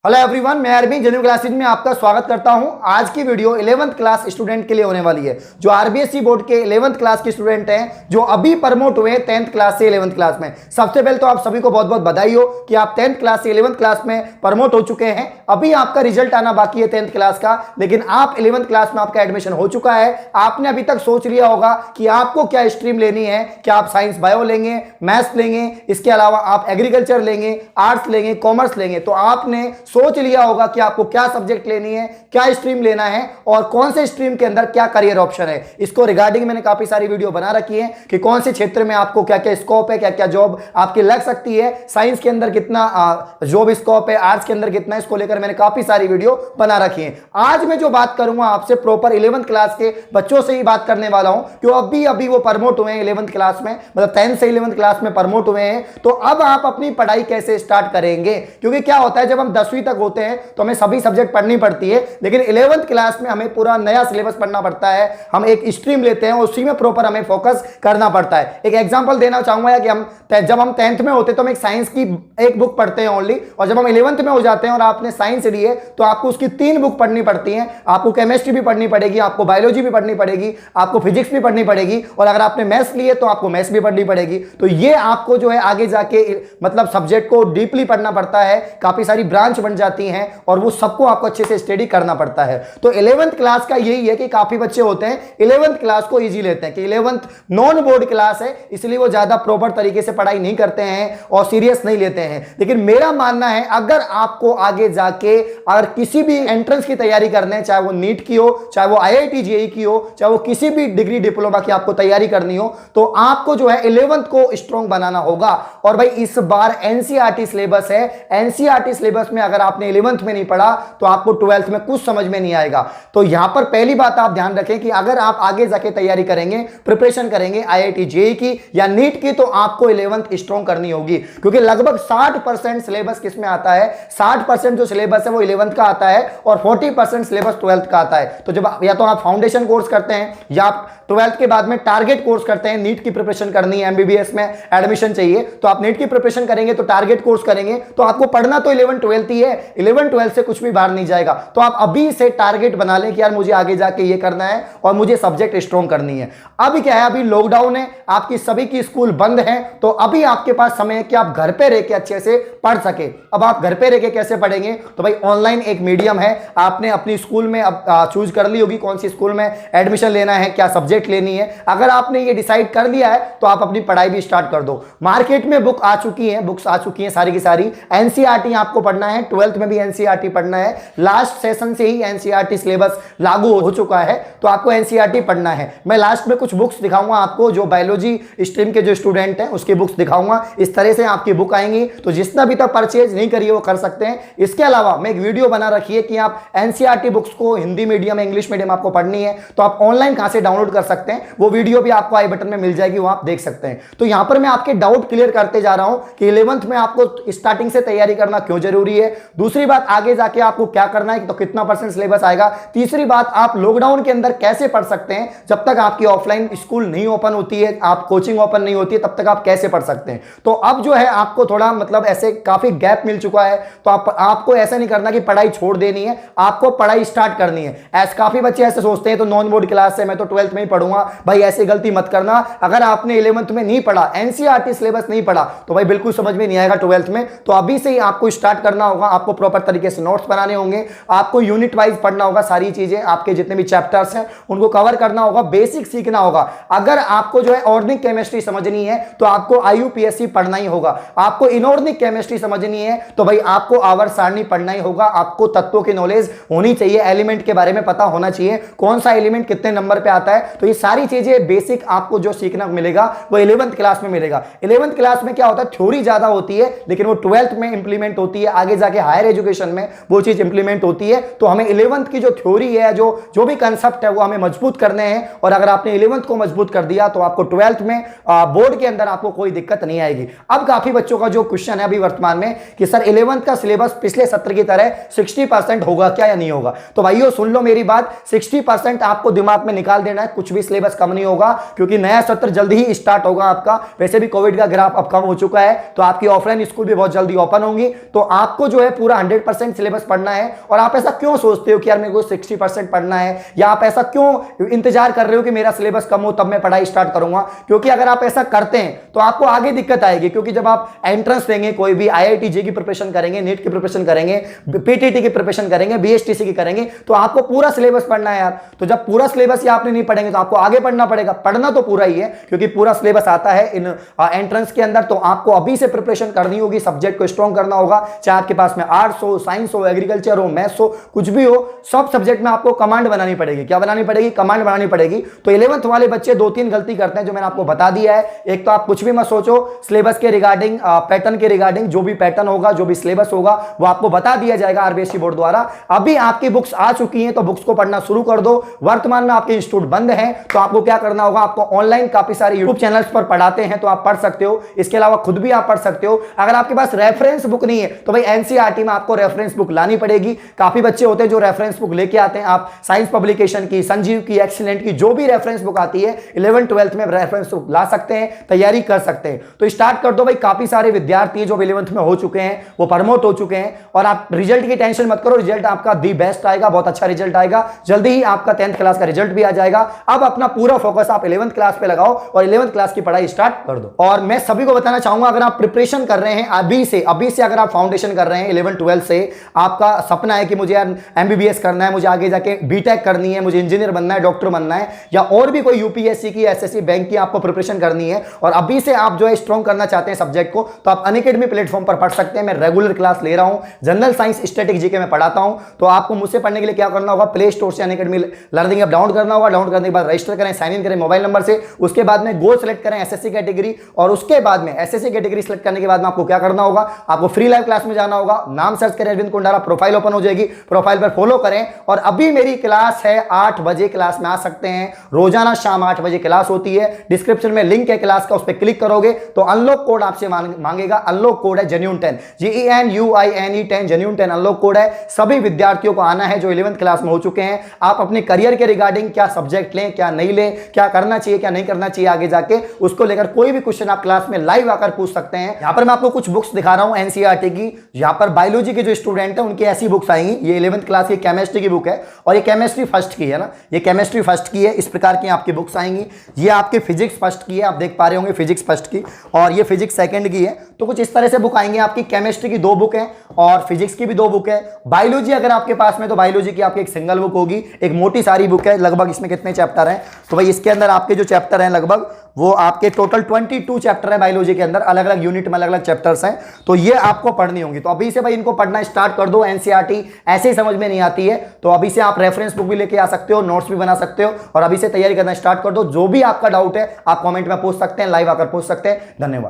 Hello everyone, मैं Arvind genuine classes में आपका स्वागत करता हूं। आज की वीडियो 11th क्लास स्टूडेंट के लिए होने वाली है, जो आरबीएसई बोर्ड के 11th क्लास के स्टूडेंट हैं, जो अभी प्रमोट हुए 10th क्लास से 11th क्लास में। सबसे पहले तो आप सभी को बहुत बहुत बधाई हो कि आप 10th क्लास से 11th क्लास में प्रमोट हो चुके हैं। अभी आपका रिजल्ट आना बाकी है 10th क्लास का, लेकिन आप 11th क्लास में आपका एडमिशन हो चुका है। आपने अभी तक सोच लिया होगा कि आपको क्या स्ट्रीम लेनी है, क्या आप साइंस बायो लेंगे, मैथ्स लेंगे, इसके अलावा आप एग्रीकल्चर लेंगे, आर्ट्स लेंगे, कॉमर्स लेंगे। तो आपने सोच लिया होगा कि आपको क्या सब्जेक्ट लेनी है, क्या स्ट्रीम लेना है और कौन से स्ट्रीम के अंदर क्या करियर ऑप्शन है। इसको रिगार्डिंग मैंने काफी सारी वीडियो बना रखी है कि कौन से क्षेत्र में आपको क्या क्या स्कोप है, क्या क्या जॉब आपकी लग सकती है, साइंस के अंदर कितना जॉब स्कोप है, आर्ट्स के अंदर कितना, इसको लेकर मैंने काफी सारी वीडियो बना रखी है। आज मैं जो बात करूंगा आपसे प्रॉपर 11th क्लास के बच्चों से ही बात करने वाला हूं, क्योंकि अभी वो प्रमोट हुए हैं 11th क्लास में, मतलब 10th से 11th क्लास में प्रमोट हुए हैं। तो अब आप अपनी पढ़ाई कैसे स्टार्ट करेंगे, क्योंकि क्या होता है जब हम 10वीं तक होते हैं तो हमें सभी सब्जेक्ट पढ़नी पड़ती है, लेकिन 11th क्लास में हमें पूरा नया सिलेबस पढ़ना पड़ता है। हम एक स्ट्रीम लेते हैं, उसी में प्रॉपर हमें फोकस करना पड़ता है। एक एग्जांपल देना चाहूंगा कि जब हम 10th में होते तो हम एक साइंस की एक बुक पढ़ते हैं ओनली, और जब हम 11th में हो जाते हैं और आपने साइंस ली है तो आपको उसकी 3 बुक पढ़नी पड़ती हैं। आपको केमिस्ट्री भी पढ़नी पड़ेगी, आपको बायोलॉजी भी पढ़नी पड़ेगी, आपको फिजिक्स भी पढ़नी पड़ेगी, और अगर आपने मैथ्स लिए तो आपको मैथ्स भी पढ़नी पड़ेगी। तो ये आपको जो है आगे जाके मतलब सब्जेक्ट को डीपली पढ़ना पड़ता है, काफी सारी ब्रांच बन जाती हैं और वो सबको आपको अच्छे से स्टडी करना पड़ता है। तो 11th क्लास का यही है कि काफी बच्चे होते हैं 11th क्लास को इजी लेते हैं कि 11th नॉन बोर्ड क्लास है, इसलिए वो ज्यादा प्रॉपर तरीके से पढ़ाई नहीं करते हैं और सीरियस नहीं लेते हैं। लेकिन मेरा मानना है अगर आपको आगे जाके अगर किसी भी एंट्रेंस की तैयारी करने है, चाहे वो नीट की हो, चाहे वो IIT JEE की हो, चाहे वो किसी भी डिग्री डिप्लोमा की आपको तैयारी करनी हो, तो आपको जो है 11th को स्ट्रॉन्ग बनाना होगा। और भाई इस बार NCERT सिलेबस है, NCERT सिलेबस में अगर आपने 11th में नहीं पढ़ा तो आपको 12th में कुछ समझ में नहीं आएगा। तो यहां पर पहली बात आप ध्यान रखें कि अगर आप आगे जाके तैयारी करेंगे, प्रिपरेशन करेंगे IIT JEE की या नीट की, तो आपको 11th स्ट्रॉन्ग करनी होगी, क्योंकि लगभग 60% सिलेबस किसमें आता है, 60% जो सिलेबस है वो 11th का आता है और 40% सिलेबस 12th का आता है। तो जब या तो आप फाउंडेशन कोर्स करते हैं या आप 12th के बाद में टारगेट कोर्स करते हैं, नीट की प्रिपरेशन करनी है, MBBS में एडमिशन चाहिए, तो आप नीट की प्रिपरेशन करेंगे तो टारगेट कोर्स करेंगे, तो आपको पढ़ना तो 11th 12th ही है, 11th 12th से कुछ भी बाहर नहीं जाएगा। तो आप अभी से टारगेट बना लें कि यार मुझे आगे जाके ये करना है और मुझे सब्जेक्ट स्ट्रॉन्ग करनी है। अभी क्या है, अभी लॉकडाउन है, आपकी सभी की स्कूल बंद है, तो अभी आपके पास समय है कि आप घर पे रह के अच्छे से पढ़ सके। अब आप घर पे रह के कैसे पढ़ेंगे, तो भाई ऑनलाइन एक मीडियम है, आपने अपनी स्कूल में अब चूज कर ली होगी कौन सी स्कूल में एडमिशन लेना है, क्या सब्जेक्ट लेनी है। अगर आपने ये डिसाइड कर लिया है तो आप अपनी पढ़ाई भी स्टार्ट कर दो। मार्केट में बुक्स आ चुकी हैं सारी की सारी। NCERT आपको पढ़ना है, 12th में भी NCERT पढ़ना है, लास्ट सेशन से ही NCERT सिलेबस लागू हो चुका है, तो आपको NCERT पढ़ना है। मैं लास्ट में कुछ बुक्स दिखाऊंगा आपको, जो बायोलॉजी स्ट्रीम के जो स्टूडेंट हैं उसकी बुक्स दिखाऊंगा। इस तरह से आपकी बुक आएंगी, तो जितना भी तक परचेज नहीं करिए वो कर सकते हैं। इसके अलावा मैं एक वीडियो बना रखी है कि आप NCERT बुक्स को हिंदी मीडियम, इंग्लिश मीडियम आपको पढ़नी है तो आप ऑनलाइन कहां से डाउनलोड कर सकते हैं, वो वीडियो भी आपको आई बटन में मिल जाएगी, वो आप देख सकते हैं। तो यहां पर मैं आपके डाउट क्लियर करते जा रहा हूं कि 11th में आपको स्टार्टिंग से तैयारी करना क्यों जरूरी है। दूसरी बात, आगे जाके आपको क्या करना है, तो कितना % सिलेबस आएगा। तीसरी बात, आप लॉकडाउन के अंदर कैसे पढ़ सकते हैं, जब तक आपकी ऑफलाइन स्कूल नहीं ओपन होती है, आप कोचिंग ओपन नहीं होती है, तब तक आप कैसे पढ़ सकते हैं। तो अब जो है आपको थोड़ा मतलब ऐसे काफी गैप मिल चुका है, तो आपको ऐसा नहीं करना कि पढ़ाई छोड़ देनी है, आपको पढ़ाई स्टार्ट करनी है। ऐसे काफी बच्चे ऐसे सोचते हैं तो नॉन बोर्ड क्लास है, मैं तो 12th में ही पढ़ूंगा। भाई ऐसी गलती मत करना। अगर आपने 11th में नहीं पढ़ा, NCERT सिलेबस नहीं पढ़ा, तो भाई बिल्कुल समझ में नहीं आएगा 12th में। तो अभी से ही आपको स्टार्ट करना होगा, आपको प्रॉपर तरीके से नोट्स बनाने होंगे, आपको यूनिट वाइज पढ़ना होगा, सारी चीजें आपके जितने भी चैप्टर्स हैं उनको कवर करना होगा, बेसिक सीखना होगा। अगर आपको जो है ऑर्गेनिक केमिस्ट्री समझनी है तो आपको IUPAC पढ़ना ही होगा। आपको इनऑर्गेनिक केमिस्ट्री समझनी है तो भाई आपको आवर्त सारणी पढ़ना ही होगा। आपको तत्वों की नॉलेज होनी चाहिए, एलिमेंट के बारे में पता होना चाहिए, कौन सा एलिमेंट कितने नंबर पे आता है। तो ये सारी चीजें बेसिक आपको जो सीखना मिलेगा वो 11th क्लास में मिलेगा। 11th क्लास में क्या होता है, थ्योरी ज्यादा होती है, लेकिन वो 12th में इंप्लीमेंट होती है, आगे जाके हायर एजुकेशन में वो चीज इंप्लीमेंट होती है। तो हमें 11th की जो थ्योरी है, जो भी कंसेप्ट है वो हमें मजबूत करने हैं, और अगर आपने 11th को मजबूत कर दिया तो आपको 12th में बोर्ड के अंदर आपको कोई दिक्कत नहीं आएगी। अब काफी बच्चों का जो क्वेश्चन है अभी वर्तमान में कि सर 11th का सिलेबस पिछले सत्र की तरह 60% होगा क्या या नहीं होगा। तो भाइयों सुन लो मेरी बात, 60% आपको दिमाग में निकाल देना है, कुछ भी सिलेबस कम नहीं होगा, क्योंकि नया सत्र जल्दी ही स्टार्ट होगा आपका। वैसे भी कोविड का ग्राफ अब कम हो चुका है, तो आपकी ऑफलाइन स्कूल भी बहुत जल्दी ओपन होंगी, तो आपको जो है पूरा 100% सिलेबस पढ़ना है। और आप ऐसा क्यों सोचते हो कि यार मेरे को 60% पढ़ना है, या आप ऐसा क्यों इंतजार कर रहे हो कि मेरा सिलेबस कम हो तब मैं पढ़ाई स्टार्ट करूंगा? क्योंकि अगर आप ऐसा करते हैं तो आपको आगे दिक्कत आएगी, क्योंकि जब आप एंट्रेंस देंगे, कोई भी IIT JEE की प्रिपरेशन करेंगे, नीट की प्रिपरेशन करेंगे, PTT की प्रिपरेशन करेंगे, BSTC की करेंगे, तो आपको पूरा सिलेबस पढ़ना है यार। तो जब पूरा सिलेबस ही आपने नहीं पढ़ेंगे तो आपको आगे पढ़ना पड़ेगा। पढ़ना तो पूरा ही है क्योंकि पूरा सिलेबस आता है इन एंट्रेंस के अंदर। तो आपको अभी से प्रिपरेशन करनी होगी, सब्जेक्ट को स्ट्रॉन्ग करना होगा, चाहे आपके पास में आर्ट्स हो, साइंस हो, एग्रीकल्चर हो, मैथ्स हो, कुछ भी हो, सब सब्जेक्ट में आपको कमांड बनानी पड़ेगी। क्या बनानी पड़ेगी? कमांड बनानी पड़ेगी। तो 11th वाले बच्चे 2-3 गलती करते हैं जो मैंने आपको बता दिया है। एक तो आप कुछ भी मत सोचो सिलेबस के रिगार्डिंग, पैटर्न के रिगार्डिंग, जो भी पैटर्न होगा, जो भी सिलेबस होगा वो आपको बता दिया जाएगा RBSE बोर्ड द्वारा। अभी आपकी बुक्स आ चुकी हैं तो बुक्स को पढ़ना शुरू कर दो। वर्तमान में आपके इंस्टीट्यूट बंद है तो आपको क्या करना होगा, आपको ऑनलाइन काफी सारे यूट्यूब चैनल्स पर पढ़ाते हैं तो आप पढ़ सकते हो। इसके अलावा खुद भी आप पढ़ सकते हो। अगर आपके पास रेफरेंस बुक नहीं है तो भाई NCERT में आपको रेफरेंस बुक लानी पड़ेगी। काफी बच्चे होते हैं जो रेफरेंस बुक लेके आते हैं। आप साइंस पब्लिकेशन की, संजीव की, एक्सीलेंट की, जो भी रेफरेंस बुक आती है 11th 12th में रेफरेंस बुक ला सकते हैं, तैयारी कर सकते हैं। तो स्टार्ट कर दो भाई। काफी सारे विद्यार्थी जो 11th में हो चुके हैं वो प्रमोट हो चुके हैं। और आप रिजल्ट की टेंशन मत करो, रिजल्ट आपका दी बेस्ट आएगा, बहुत अच्छा रिजल्ट आएगा। जल्दी ही आपका 10th क्लास का रिजल्ट भी आ जाएगा। अब अपना पूरा फोकस आप 11th क्लास पे लगाओ और 11th क्लास की पढ़ाई स्टार्ट कर दो। और मैं सभी को बताना चाहूंगा, अगर आप प्रिपरेशन कर रहे हैं अभी से अगर आप फाउंडेशन कर रहे हैं 11th 12th से, आपका सपना है कि मुझे यार MBBS करना है, मुझे आगे जाके BTech करनी है, मुझे इंजीनियर बनना है, डॉक्टर बनना है, या और भी कोई UPSC की, SSC बैंक की आपको प्रिपरेशन करनी है और अभी से आप जो है स्ट्रॉन्ग करना चाहते हैं सब्जेक्ट को, तो आप अनअकैडमी प्लेटफॉर्म पर पढ़ सकते हैं। मैं रेगुलर क्लास ले रहा हूं, जनरल साइंस, स्टैटिक जीके में पढ़ाता हूं। तो आपको मुझसे पढ़ने के लिए क्या करना होगा, प्ले स्टोर से अनअकैडमी लर्निंग ऐप डाउनलोड करना होगा। डाउनलोड करने के बाद रजिस्टर करें, साइन इन करें मोबाइल नंबर से। उसके बाद में गोल सेलेक्ट करें SSC कैटेगरी, और उसके बाद में SSC कैटेगरी सेलेक्ट करने के बाद में आपको क्या करना होगा, आपको फ्री लाइव क्लास में जाना होगा। नाम सर्च करें अरविंद कुंडारा, प्रोफाइल ओपन हो जाएगी, प्रोफाइल पर फॉलो करें। और अभी मेरी क्लास है 8 बजे, क्लास में आ सकते हैं। रोजाना शाम 8 बजे क्लास होती है। डिस्क्रिप्शन में लिंक है क्लास का, उस पर क्लिक करोगे तो अनलॉक कोड आपसे मांगेगा। अनलॉक कोड है genuine 10, GENUINE 10, genuine 10 unlock code है। सभी विद्यार्थियों को आना है जो 11th क्लास में हो चुके हैं। आप अपने करियर के रिगार्डिंग क्या सब्जेक्ट लें, क्या नहीं लें, क्या करना चाहिए, क्या नहीं करना चाहिए आगे जाके, उसको लेकर कोई भी क्वेश्चन आप क्लास में लाइव आकर पूछ सकते हैं। यहां पर मैं आपको कुछ बुक्स दिखा रहा हूं NCERT की। यहां पर बायोलॉजी के जो स्टूडेंट हैं उनकी ऐसी बुक्स आएंगी। ये 11th क्लास की केमिस्ट्री की बुक है और ये केमिस्ट्री फर्स्ट की है ना, ये केमिस्ट्री फर्स्ट की है। इस प्रकार की आपकी बुक्स आएंगी। ये आपके फिजिक्स फर्स्ट की है, आप देख पा रहे होंगे फिजिक्स फर्स्ट की, और ये फिजिक्स सेकंड की है। तो कुछ इस तरह से बुक आएंगे आपकी। केमिस्ट्री की 2 बुक है और फिजिक्स की भी 2 बुक है। बायोलॉजी अगर आपके पास में, तो बायोलॉजी की आपकी एक सिंगल बुक होगी, एक मोटी सारी बुक है। लगभग इसमें कितने चैप्टर हैं, तो भाई इसके अंदर आपके जो चैप्टर हैं लगभग वो आपके टोटल 22 चैप्टर है बायोलॉजी के अंदर। अलग अलग यूनिट में अलग अलग चैप्टर्स हैं, तो ये आपको पढ़नी होंगी। तो अभी से भाई इनको पढ़ना स्टार्ट कर दो। NCERT ऐसे ही समझ में नहीं आती है तो अभी से आप रेफरेंस बुक भी लेके आ सकते हो, नोट्स भी बना सकते हो, और अभी से तैयारी करना स्टार्ट कर दो। जो भी आपका डाउट है आप कमेंट में पूछ सकते हैं, लाइव आकर पूछ सकते हैं। धन्यवाद।